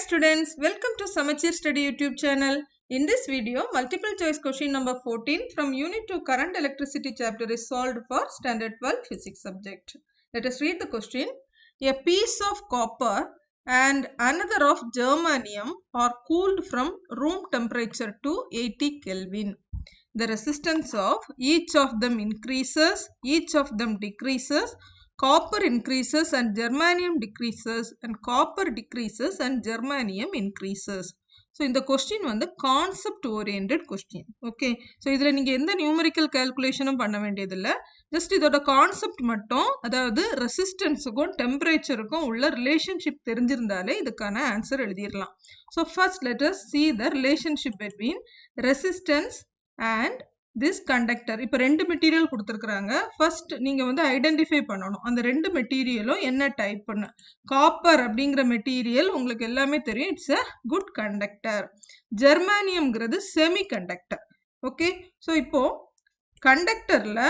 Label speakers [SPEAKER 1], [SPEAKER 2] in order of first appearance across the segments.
[SPEAKER 1] students, welcome to Samachir Study YouTube channel. In this video, multiple choice question number 14 from Unit 2 Current Electricity chapter is solved for Standard 12 Physics subject. Let us read the question. A piece of copper and another of germanium are cooled from room temperature to 80 Kelvin. The resistance of each of them increases, each of them decreases. Copper increases and germanium decreases and copper decreases and germanium increases. So, in the question வந்து concept oriented question. Okay. So, இதில நீங்க எந்த numerical calculation பண்ண வேண்டியதில்லை. Just இதோட concept மட்டும், அதாவது resistanceக்கும் temperatureக்கும் உள்ள relationship தெரிஞ்சிருந்தாலே இதுக்கான answer எழுதிரலாம். So, first let us see the relationship between resistance and this conductor. இப்ப ரெண்டு மெட்டீரியல் கொடுத்திருக்காங்க. ஃபர்ஸ்ட் நீங்க வந்து ஐடென்டிஃபை பண்ணனும். அந்த ரெண்டு மெட்டீரியலும் என்ன டைப்னு. காப்பர் அப்படிங்கற மெட்டீரியல் உங்களுக்கு எல்லாமே தெரியும். It's a good conductor. ஜெர்மானியம்ங்கிறது செமி கண்டக்டர். ஓகே. சோ இப்போ கண்டக்டர்ல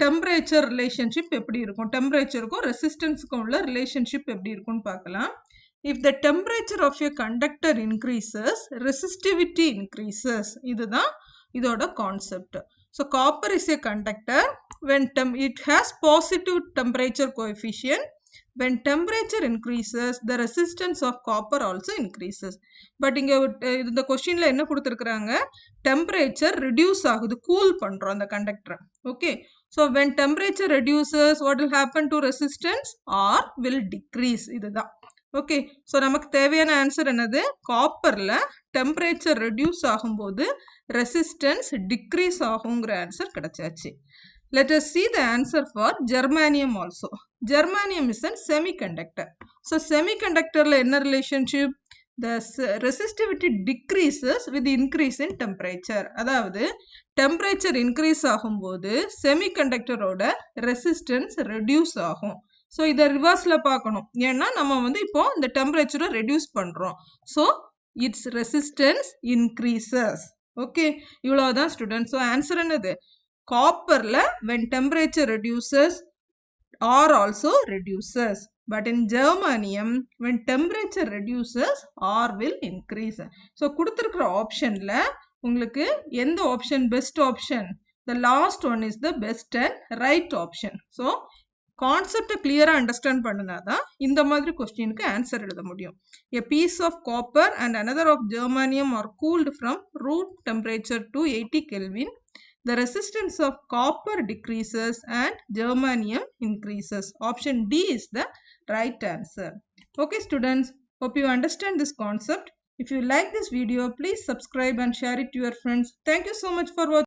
[SPEAKER 1] டெம்பரேச்சர் ரிலேஷன்ஷிப் எப்படி இருக்கும்? டெம்பரேச்சருக்கும் ரெசிஸ்டன்ஸ்க்கும் உள்ள ரிலேஷன்ஷிப் எப்படி இருக்கும்னு பார்க்கலாம். If the temperature of a conductor increases, resistivity increases. இதுதான் இதோட concept. So, copper is a conductor when it has positive temperature coefficient. When temperature increases, the resistance of copper also increases. But இங்க இந்த questionல என்ன கொடுத்திருக்காங்க? Temperature reduce ஆகுது, cool பண்றோம் அந்த conductor. Okay. So, when temperature reduces, what will happen to resistance? R will decrease. இதுதான். Okay. So, நமக்கு தேவையான answer என்னது? காப்பர்ல temperature reduce ஆகும்போது resistance decrease ஆகுங்கிற answer கிடைச்சாச்சு. Let us see the answer for germanium also. Germanium is a semiconductor. So, semiconductorல என்ன relationship? The resistivity decreases with increase in temperature. அதாவது temperature increase ஆகும்போது semiconductorோட resistance reduce ஆகும். So, இதை ரிவர்ஸ்ல பார்க்கணும். ஏன்னா நம்ம வந்து இப்போ இந்த டெம்பரேச்சரை ரெடியூஸ் பண்றோம். So, its resistance increases. Okay. இவ்வளவுதான் ஸ்டூடெண்ட். So, ஆன்சர் என்னது? காப்பர்ல when temperature reduces, R also reduces. But in germanium, when temperature reduces, R will increase. So, கொடுத்திருக்கிற ஆப்ஷன்ல உங்களுக்கு எந்த option best option? The last one is the best and right option. So, concept கிளியரா understand பண்ணனாதான் இந்த மாதிரி கொஸ்டினுக்கு answer எழுத முடியும். A piece of copper and another of germanium are cooled from room temperature to 80 Kelvin. The resistance of copper decreases and germanium increases. Option D is the right answer. Okay students, hope you understand this concept. If you like this video, please subscribe and share it to your friends. Thank you so much for watching.